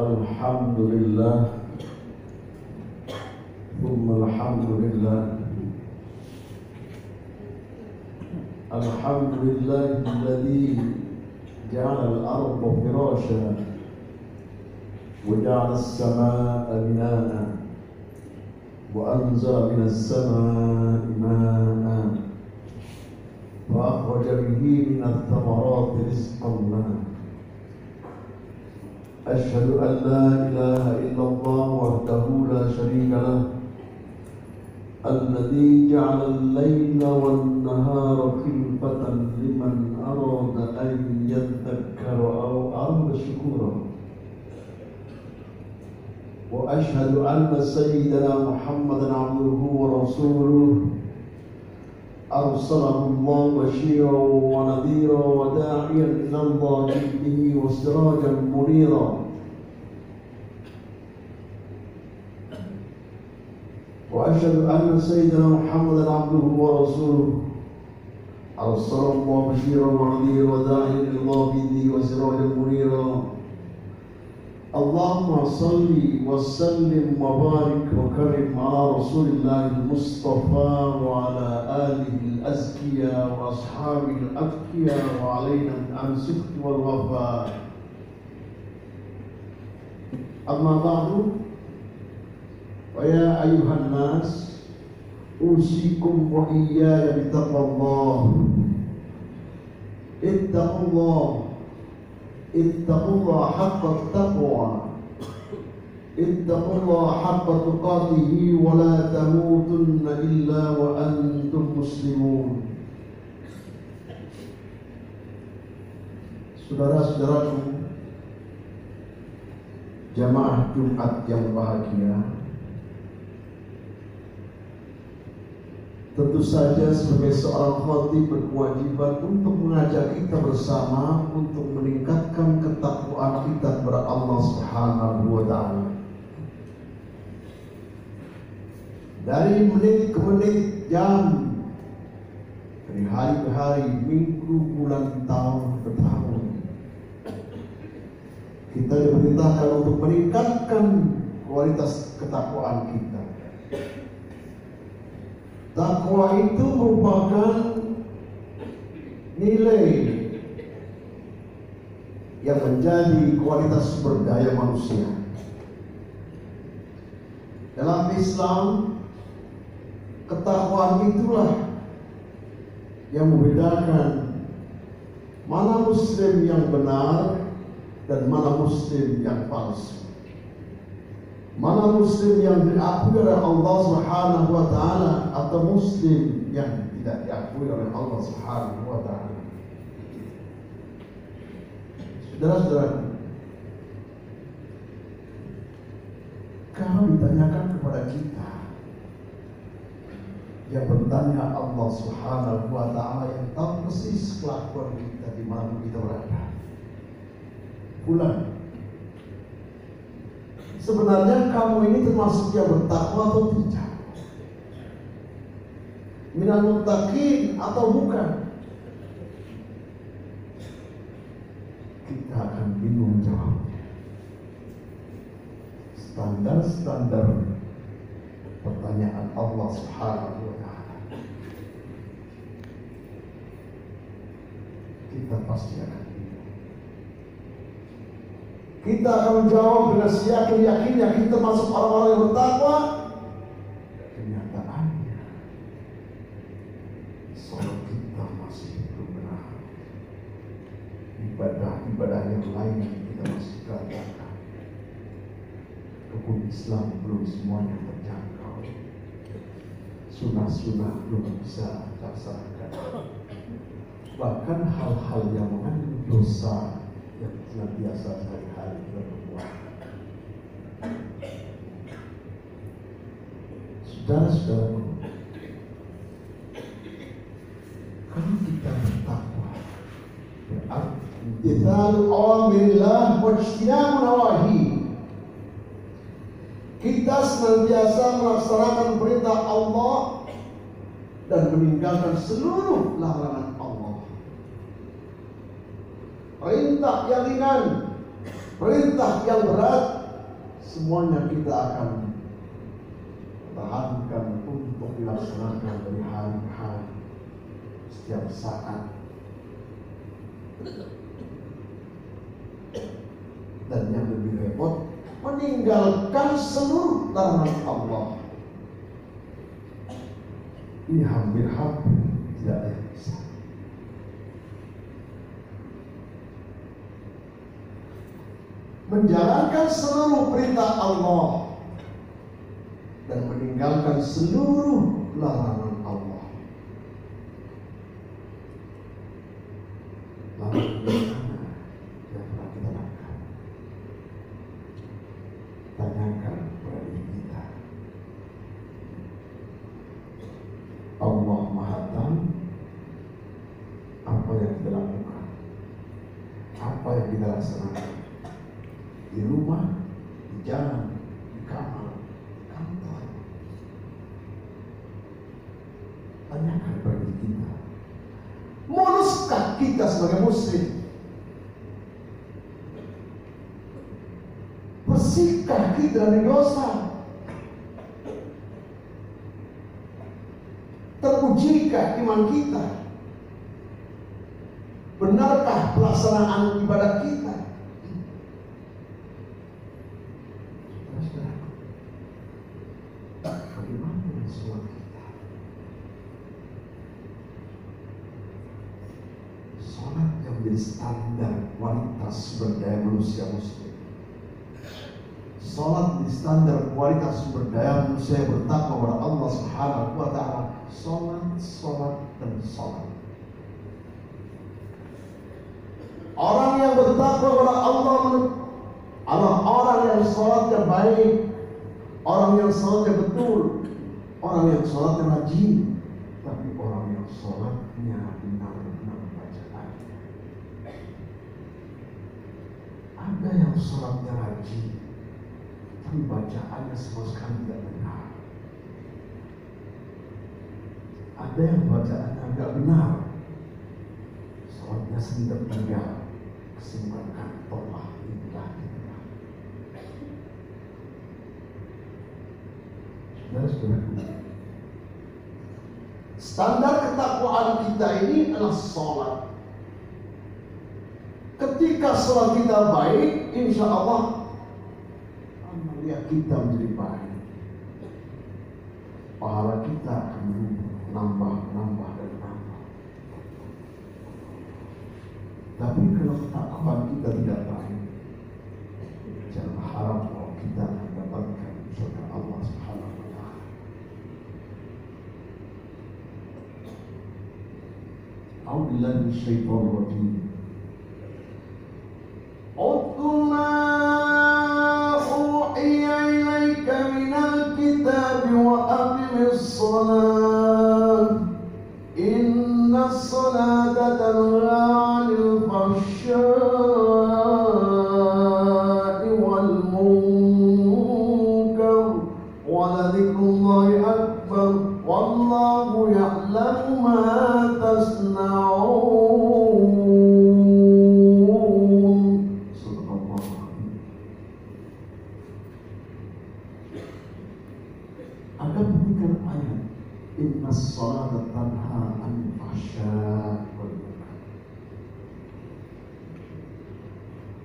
Alhamdulillah, thumma alhamdulillah. Alhamdulillah alladhi ja'ala al-arda firashan wa ja'ala as-samaa'a binaa'a wa anzala mina as-samaa'i maa'an wa akhraja bihi mina ath-thamarati rizqan lana. أشهد أن لا إله إلا الله وحده لا شريك له الذي جعل الليل والنهار خلفة لمن أراد أن يذكر أو أراد شكورا. وأشهد أن سيدنا محمدا عبده ورسوله أرسله الله بشيرا ونذيرا وداعيا إلى الله بإذنه وسراجا منيرا. وأشهد أن سيدنا محمدا عبده ورسوله أرسله الله بشيرا ونذيرا وداعيا إلى الله بإذنه وسراجا منيرا. اللهم صل وسلم وبارك وكرم على رسول الله المصطفى وعلى آله الأزكياء وأصحابه الأذكياء وعلينا عن الصدق والوفاء. أما بعد، ويا أيها الناس أوصيكم وإياي بتقوى الله. اتقوا الله، اتقوا الله حق التقوى، اتقوا الله حق تقاته ولا تموتن إلا وأنتم مسلمون. Saudara-saudaraku, jamaah Jumat yang bahagia, tentu saja sebagai seorang khatib berkewajiban untuk mengajak kita bersama untuk meningkatkan ketakwaan kita kepada Allah Subhanahu wa Ta'ala. Dari menit ke menit, jam, dari hari ke hari, minggu, bulan, tahun ke tahun, kita diperintahkan untuk meningkatkan kualitas ketakwaan kita. Takwa itu merupakan nilai yang menjadi kualitas sumber daya manusia. Dalam Islam, ketakwaan itulah yang membedakan mana muslim yang benar dan mana muslim yang palsu. Mana muslim yang diakui oleh Allah Subhanahu wa Ta'ala atau muslim yang tidak diakui oleh Allah Subhanahu wa Ta'ala. Saudara-saudara, kalau ditanyakan kepada kita, yang bertanya Allah Subhanahu wa Ta'ala yang tahu persis kelakuan kita di mana kita berada. Bulan, sebenarnya kamu ini termasuk yang bertakwa atau tidak? Minal muttaqin atau bukan? Kita akan bingung jawabnya. Standar-standar pertanyaan Allah Subhanahu wa Ta'ala, kita pasti akan bingung. Kita akan menjawab dengan yakin-yakinnya kita masuk orang-orang yang bertakwa. Kenyataannya, sholat kita masih belum benar. Ibadah-ibadah yang lain kita masih gagalkan. Rukun Islam belum semuanya terjangkau. Sunnah-sunnah belum bisa dilaksanakan. Bahkan hal-hal yang mengandung dosa yang senantiasa sehari-hari kita berbuat. Saudara-saudaraku, kalau kita bertakwa, berarti imtithalu awamirillah wa ijtinabu nawahi. Kita senantiasa melaksanakan perintah Allah dan meninggalkan seluruh larangan Allah. Perintah yang ringan perintah yang berat, semuanya kita akan pertahankan untuk dilaksanakan dari hari ke hari, setiap saat. Dan yang lebih repot, meninggalkan seluruh larangan Allah. Ini hampir-hampir tidak ada yang bisa. Menjalankan seluruh perintah Allah dan meninggalkan seluruh larangan Allah. Lalu bagaimana yang pernah kita lakukan? Tanyakan kepada diri kita. Allah Maha Tahu apa yang kita lakukan, apa yang kita laksanakan di rumah, di jalan, di kamar, di kantor. Tanyakan kepada diri kita, muluskah kita sebagai muslim? Bersihkah kita dari dosa? Terpujikah iman kita? Benarkah pelaksanaan ibadah kita? Bagaimana dengan sholat kita? Sholat yang menjadi standar kualitas sumber daya manusia muslim. Sholat di standar kualitas sumber daya manusia yang bertakwa kepada Allah Subhanahu wa Ta'ala. Sholat dan sholat. Orang yang bertakwa kepada Allah adalah orang yang sholatnya baik, orang yang sholatnya betul, orang yang sholatnya rajin, tapi orang yang sholatnya benar-benar bacaannya. Ada yang sholatnya rajin, tapi bacaannya sama sekali tidak benar. Ada yang bacaannya agak benar, sholatnya sedang tinggal, kesibukan tolak inilah. Saudara-saudaraku, standar ketakwaan kita ini adalah sholat. Ketika sholat kita baik, insya Allah amalia kita menjadi baik. Pahala kita akan nambah dan nambah. Tapi kalau ketakwaan kita tidak baik, jangan harap bahwa kita akan mendapatkan surga Allah Subhanahu wa Ta'ala. A'udzubillahi minasyaitonir rajim. Utlu ma uhiya ilaika minal kitabi wa aqimis shalah. Innas salata tanha 'anil fahsya'i wal munkar wa ladhikrullahi akbar wallahu ya'lamu ma tasna'un. Subhanallah. Ada berikan ayat innas salata tanha 'anil fahsya'i wal munkar.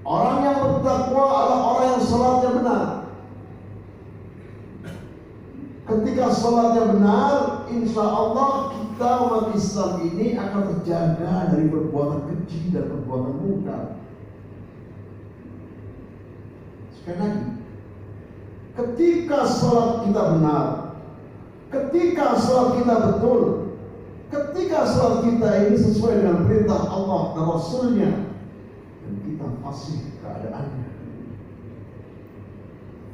Orang yang bertakwa adalah orang yang salatnya benar. Ketika salatnya benar, insya Allah kita umat Islam ini akan terjaga dari perbuatan keji dan perbuatan munkar. Sekali lagi, ketika salat kita benar, ketika salat kita betul, ketika salat kita ini sesuai dengan perintah Allah dan Rasulnya, dan kita fasih keadaannya,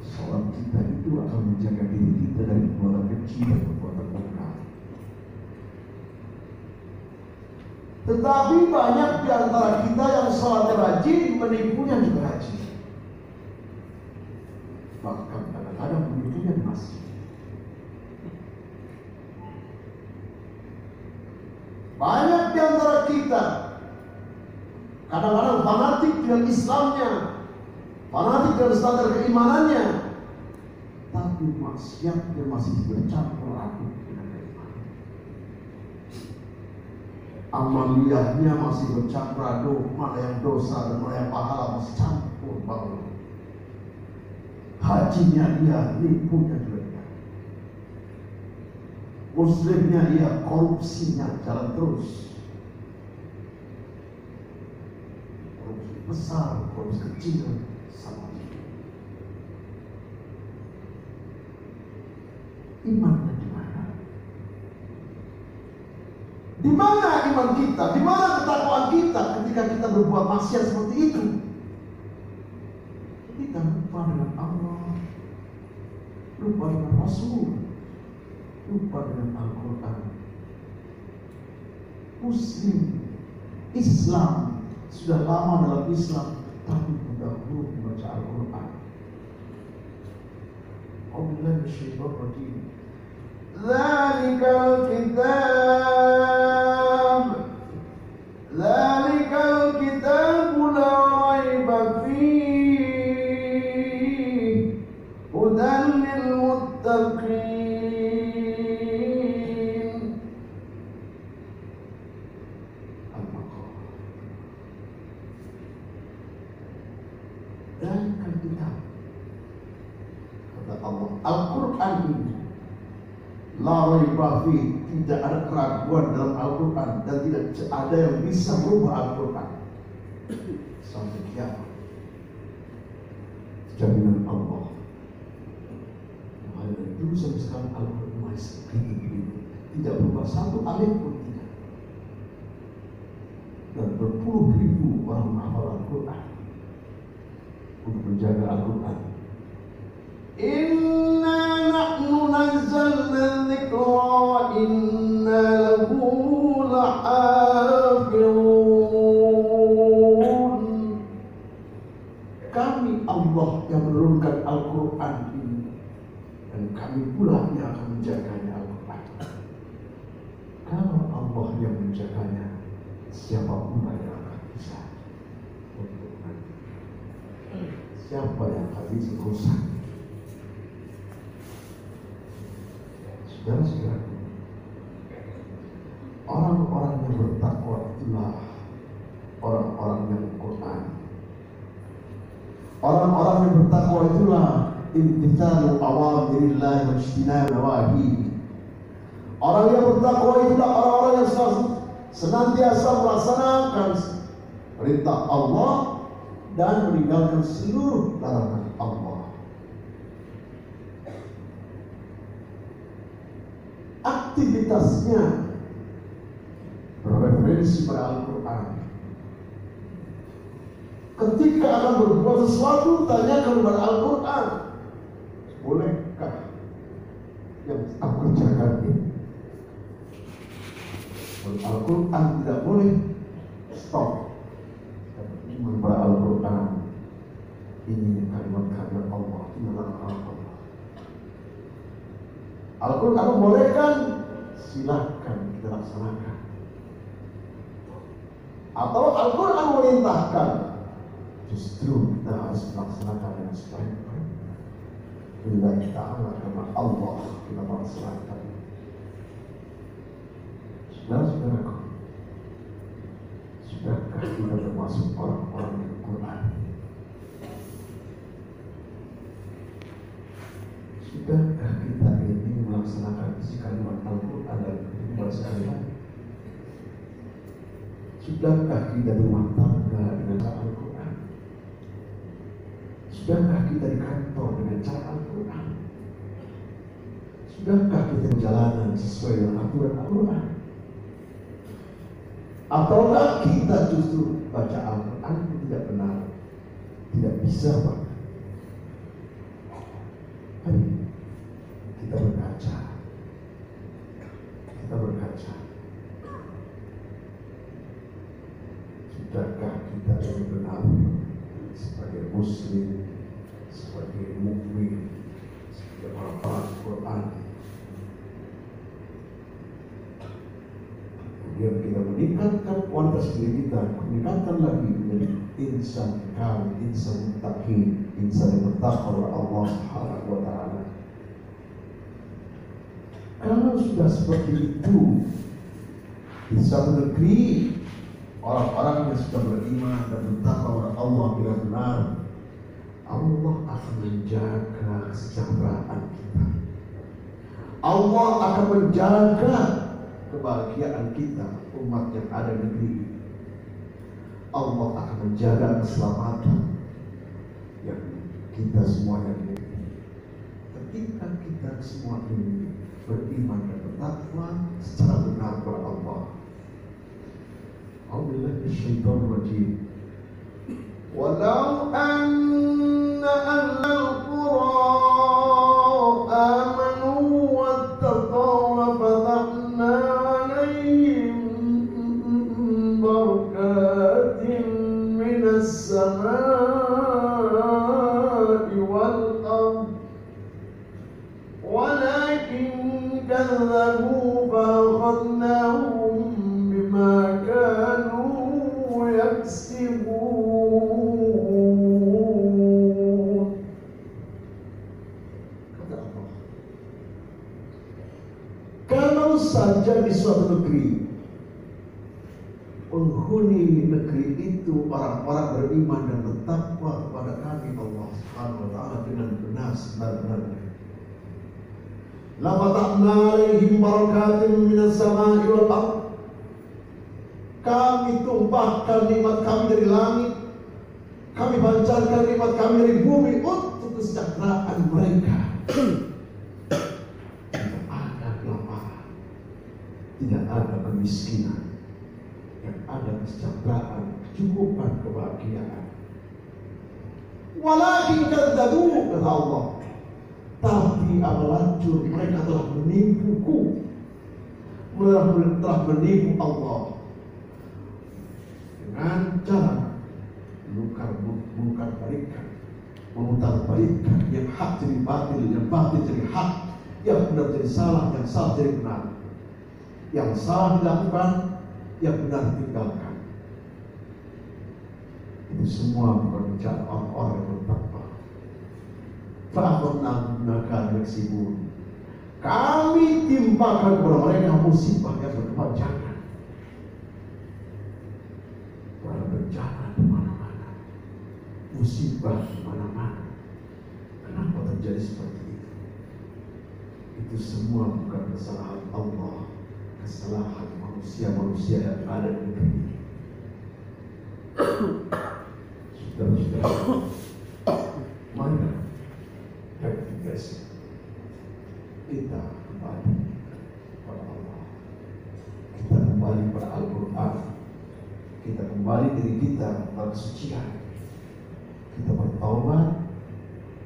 salat kita itu akan menjaga diri kita dari perbuatan keji dan perbuatan munkar. Tetapi banyak di antara kita yang salatnya rajin, menipunya juga rajin. Bahkan kadang-kadang menipunya di masjid. Banyak di antara kita kadang-kadang fanatik dengan Islamnya, fanatik dan standar keimanannya, tapi maksiatnya masih bercampur aduk dengan keimanan. Amaliyahnya masih bercampur aduk, mana yang dosa dan mana yang pahala masih campur baur. Hajinya dia nipunya juga. Muslimnya dia korupsinya jalan terus. Korupsi besar, korupsi kecil sama. Imannya di mana? Di mana iman kita? Di mana ketakwaan kita ketika kita berbuat maksiat seperti itu? Kita lupa dengan Allah, lupa dengan Rasul, lupa dengan Al-Quran. Muslim, Islam, sudah lama dalam Islam, tapi tidak perlu membaca Al-Quran. Alhamdulillah, syaitan rajim. Zalikal kitab la raiba fihi hudan lil muttaqin. Al-Baqarah. Zalikal kitab, kata Allah, Al-Quran ini la raiba fihi, tidak ada keraguan dalam Al-Quran dan tidak ada yang bisa merubah Al-Quran sampai kiamat. Jaminan Allah. Makanya dari dulu sampai sekarang Al-Quran masih begitu, tidak berubah satu alif pun tidak. Dan berpuluh ribu orang menghafal Al-Quran untuk menjaga Al-Quran. Inna nahnu nazzalna dzikra wa inna lahu lahafizun. Kami Allah yang menurunkan Al-Quran ini, dan kami pula yang akan menjaganya Al-Quran. Kalau Allah yang menjaganya, siapa pula yang akan bisa untuk nanti? Siapa yang akan bisa rusak? Saudara-saudara, orang-orang yang bertakwa itulah orang-orang yang Quran. Orang-orang yang bertakwa itulah imtithalu awamirillah wa ijtinabu nawahihi. Orang yang bertakwa itulah orang-orang yang senantiasa melaksanakan perintah Allah dan meninggalkan seluruh larangan Allah. Aktivitasnya berreferensi pada Al-Quran. Ketika akan berbuat sesuatu, tanyakan kepada Al-Quran, bolehkah yang aku kerjakan ini? Kalau Al-Quran tidak boleh, stop. Iman pada Al-Quran. Ini kalimat-kalimat Allah, ini larangan Allah. Al-Quran membolehkan, silahkan kita laksanakan. Atau Al-Quran memerintahkan, justru kita harus melaksanakan dengan sebaik-baik. Bila kita amal karena Allah, kita melaksanakan. Saudara-saudaraku, sudahkah kita termasuk orang-orang yang Quran? Sudahkah kita ini melaksanakan isi kalimat Al-Quran dan kehidupan sehari-hari? Sudahkah kita di rumah tangga dengan cara Al-Quran? Sudahkah kita di kantor dengan cara Al-Quran? Sudahkah kita berjalanan sesuai dengan aturan Al-Quran? Ataukah kita justru baca Al-Quran itu tidak benar, tidak bisa, Pak? Ayo kita berkaca. Sudahkah kita yang benar sebagai Muslim, sebagai mukmin, sebagai orang-orang Quran Kemudian kita meningkatkan kualitas diri kita, meningkatkan lagi menjadi insan kamil, insan muttaqin, insan yang bertakwa Allah Subhanahu wa taala. Kalau sudah seperti itu, di satu negeri orang-orang yang sudah beriman dan bertakwa kepada Allah bila benar, Allah akan menjaga kesejahteraan kita. Allah akan menjaga kebahagiaan kita, umat yang ada di negeri ini. Allah akan menjaga keselamatan yang kita semuanya di negeri ini. Ketika kita semua ini beriman dan bertakwa secara benar kepada Allah. A'udzubillahi minasyaitonir rajim. Walau anna ahlal qura amanu wattaqaw la fatahna 'alaihim barakatin minas samaa'i wal ardh walakin kadzabu fa'akhadnahum bima kanu yaksibun. Kata Allah, kalau saja di suatu negeri penghuni negeri itu orang-orang beriman dan bertakwa kepada kami Allah Subhanahu wa taala dengan benar sebenar-benarnya, la fatahna 'alaihim barakatin minas samaa'i wal ardh. Kami tumpahkan nikmat kami dari langit, kami pancarkan nikmat kami dari bumi untuk kesejahteraan mereka. Tidak ada kelaparan, tidak ada kemiskinan, yang ada kesejahteraan, kecukupan, kebahagiaan. Walakin kadzabu, kata Allah, tapi apalacur mereka telah menipuku, telah menipu Allah dengan cara memutar balikan yang hak jadi batil, yang batil jadi hak, yang benar jadi salah, yang salah jadi benar, yang salah dilakukan, yang benar ditinggalkan. Itu semua bukan bicara orang-orang yang bertakwa. Kami timpakan kepada mereka musibah yang berkepanjangan, bencana di mana-mana, musibah di mana-mana. Kenapa terjadi seperti itu? Itu semua bukan kesalahan Allah, kesalahan manusia-manusia yang ada di negeri ini. Saudara-saudara, mari rectification kita kembali pada Allah, kita kembali pada Al-Quran, kita kembali diri kita pada kesucian, kita bertaubat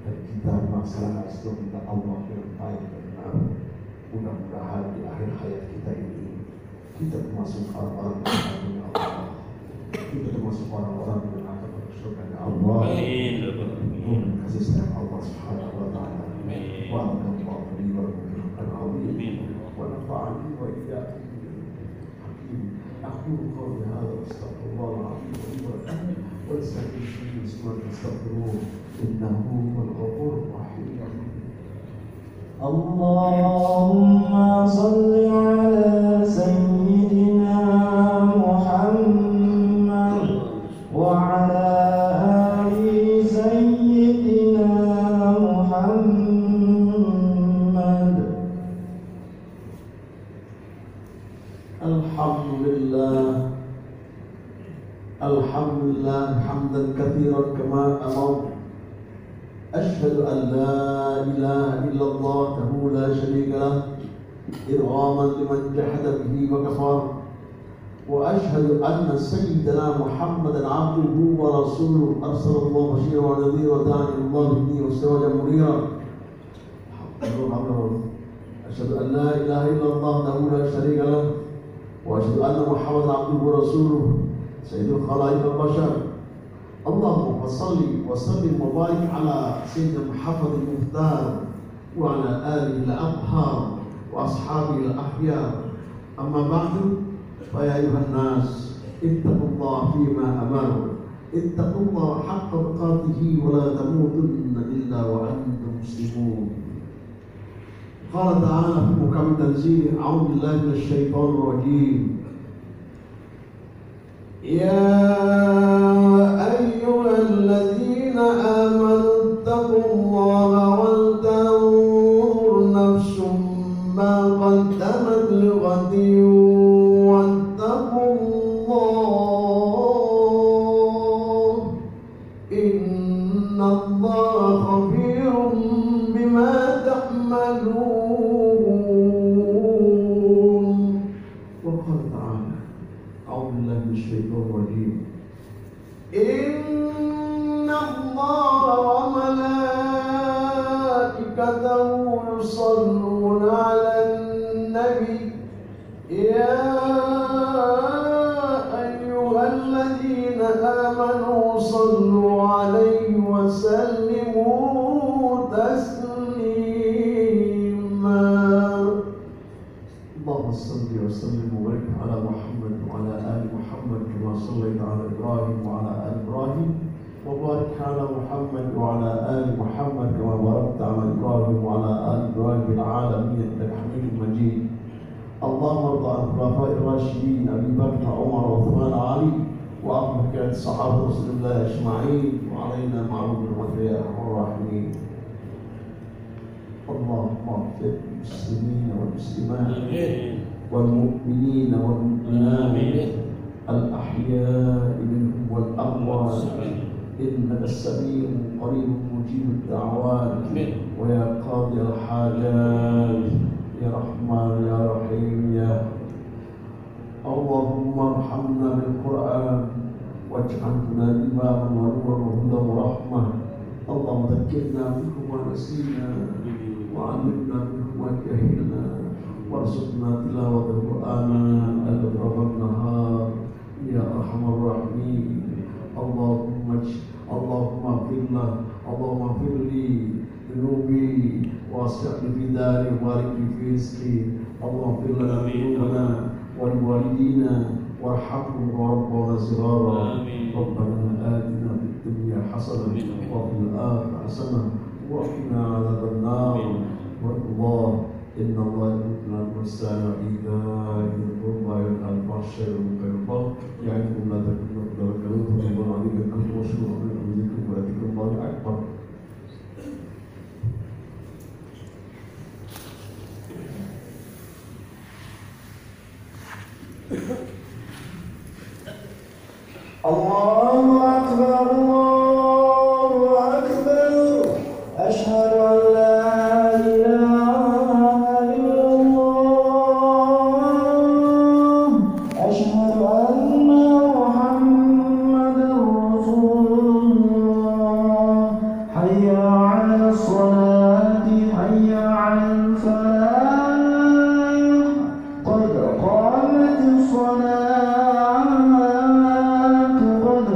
dan kita melaksanakan perintah Allah dengan baik dan benar. Mudah-mudahan di akhir hayat kita ini kita termasuk orang-orang yang dengan Allah, kita termasuk orang-orang yang akan masuk surga Allah. Terima kasih sayang Allah Subhanahu wa taala. Wa alhamdulillah wa alhamdulillah wa nafa'ani wa iyyakum. أقول قولي هذا واستغفر الله العظيم لي ولكم ولسائر المسلمين فاستغفروه إنه هو الغفور الرحيم. اللهم صل على سيدنا محمد وعلى آل سيدنا محمد. الحمد لله حمدا كثيرا كما أمر. أشهد أن لا إله إلا الله وحده لا شريك له إرغاما لمن جحد به وكفر. وأشهد أن سيدنا محمدا عبده ورسوله أرسل الله بشيرا ونذيرا وداعيا إلى الله بإذنه وسراجا منيرا. أشهد أن لا إله إلا الله وحده لا شريك له وأشهد أن محمدا عبده ورسوله سيد الخلائق البشر. اللهم صل وسلم وبارك على سيدنا محمد المختار وعلى آله الأطهار وأصحابه الأخيار. أما بعد، فيا أيها الناس اتقوا الله فيما أمر، اتقوا الله حق تقاته ولا تموتن إلا وأنتم مسلمون. قال تعالى في محكم تنزيله: أعوذ بالله من الشيطان الرجيم. يا أيها الذين آمنوا اتقوا الله ولتنظر نفس ما قدمت لغد واتقوا الله إن الله خبير بما تعملون. وقال تعالى: أعوذ بالله من الشيطان الرجيم. إن الله وملائكته يصلون على النبي يا أيها الذين آمنوا صلوا عليه وسلموا تسليما. اللهم صل وسلم وبارك على محمد وعلى آل محمد كما صليت على إبراهيم وعلى آل إبراهيم، وبارك على محمد وعلى آل محمد كما باركت على إبراهيم وعلى آل إبراهيم في العالمين إنك حميد مجيد. اللهم ارض عن الخلفاء الراشدين أبي بكر عمر وعثمان وعلي وعن بقية صحابة رسول الله أجمعين وعلينا معهم برحمتك يا أرحم الراحمين. اللهم اغفر للمسلمين والمسلمات والمؤمنين والمؤمنات الأحياء منهم والأموات إنك السميع قريب مجيب الدعوات ويا قاضي الحاجات يا رحمن يا رحيم يا. اللهم ارحمنا بالقرآن واجعلنا إماما ونورا وهدى ورحمة. اللهم ذكرنا منه ما نسينا وعلمنا منه ما جهلنا وارزقنا تلاوة القرآن أطراف النهار يا أرحم الراحمين. اللهم اغفر لي ذنوبي واسع في داري وبارك في رزقي. اللهم اغفر لنا ذنوبنا ولوالدينا وارحمهم وربنا صغارا. ربنا آتنا في الدنيا حسنة وفي الآخرة حسنة وقنا عذاب النار. والله إن الله يأمرنا بالإحسان وإيتاء ذي القربى وينهى عن الفحشاء والمنكر والبغي يعظكم لعلكم تذكرون. فذكروا عليكم واشكروا من ذكركم ولذكر الله أكبر. الله أكبر الله أكبر أشهد أن لا إله إلا الله أشهد أن محمدا رسول الله. حي على الصلاة حي على الفلاح قد قامت الصلاة قد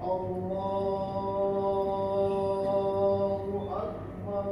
Allahu Akbar.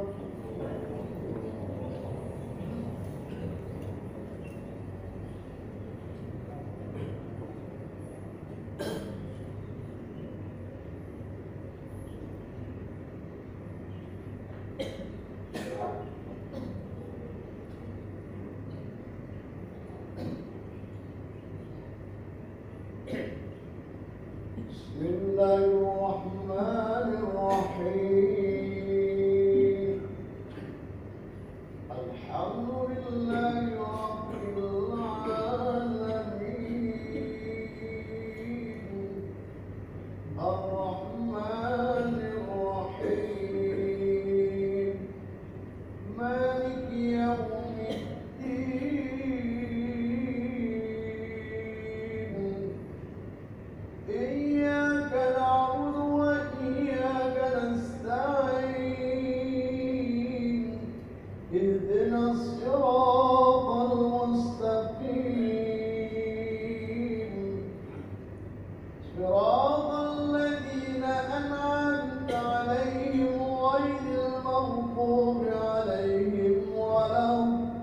Bismillahirrahmanirrahim. Alhamdulillahi rabbil alamin. Ar-Rahmanir Rahim. Maliki yaumiddin. Iyyaka na'budu wa iyyaka nasta'in. Ihdinas siratal mustaqim. Siratal ladzina an'amta 'alaihim ghairil maghdubi 'alaihim waladdallin.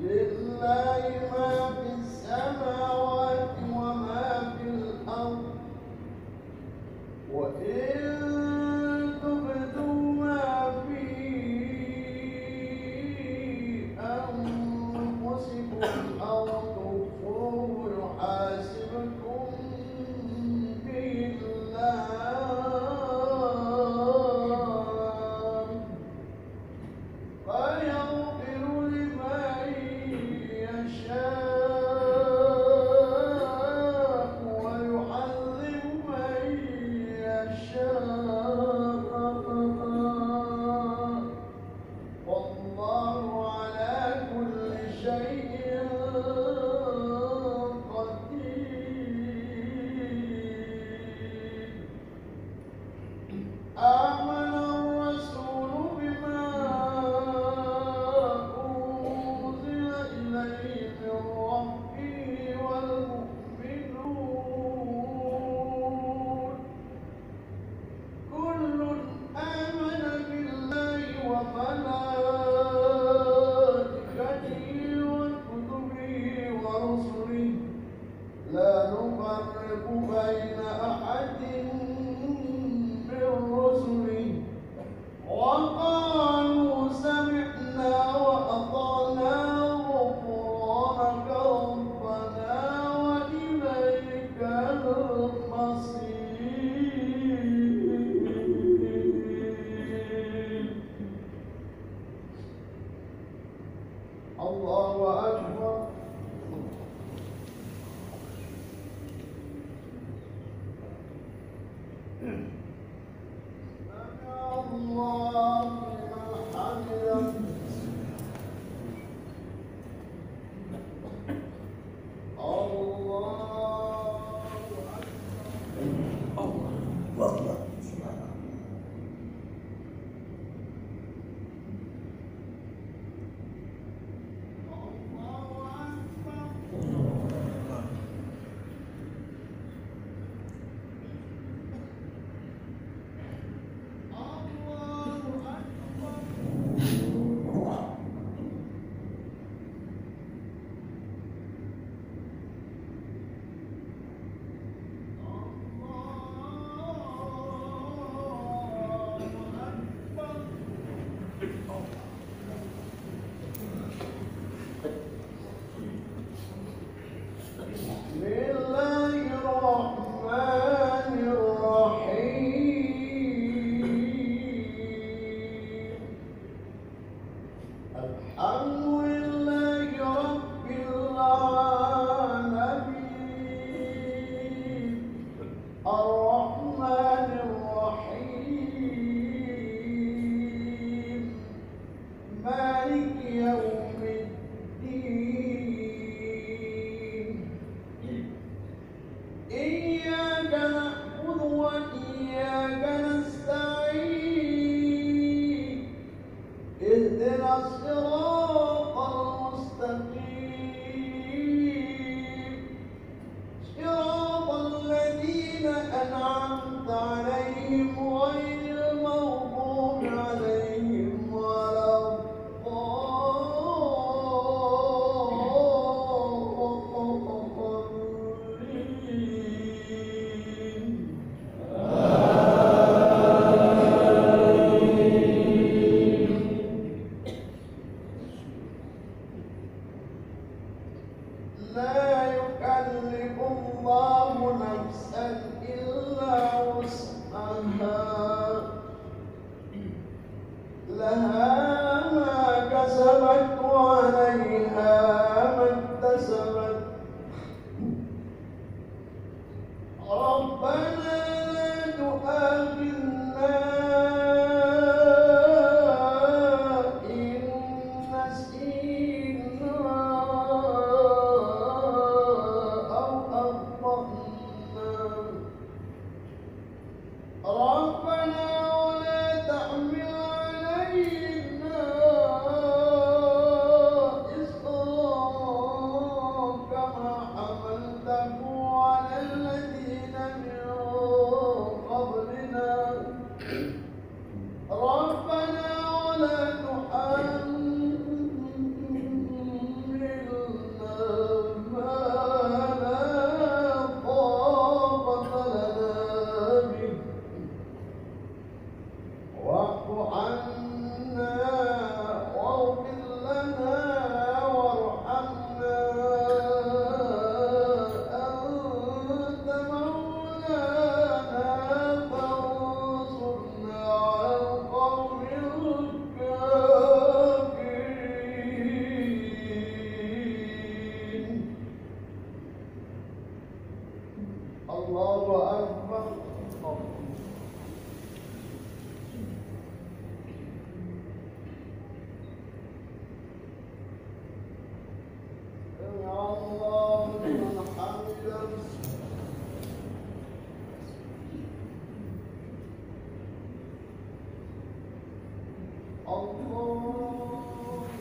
Lillahi ma fis samawati wa ma fil ardh. Wa in tubdu ma fi anfusikum aw tukhfuhu yuhasibkum billah. فيغفر لمن يشاء ويعذب من يشاء والله على كل شيء قدير. آمن الرسول بما أنزل إليه من ربه والمؤمنون كل آمن بالله وملائكته وكتبه ورسله لا نفرق بين أحد من رسله وقالوا سمعنا وأطعنا غفرانك ربنا وإليك المصير. الله أكبر. الله لمن حمده. Allahu Akbar. Ya Allah, liman hamidah. Allahu Akbar.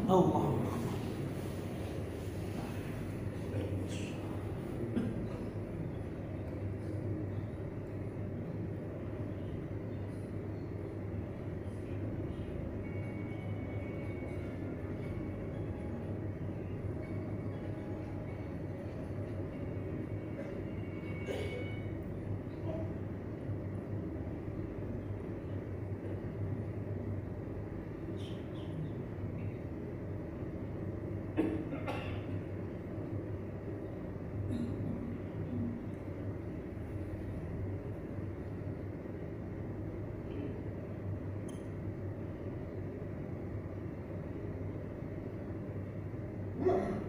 Allah. Yeah.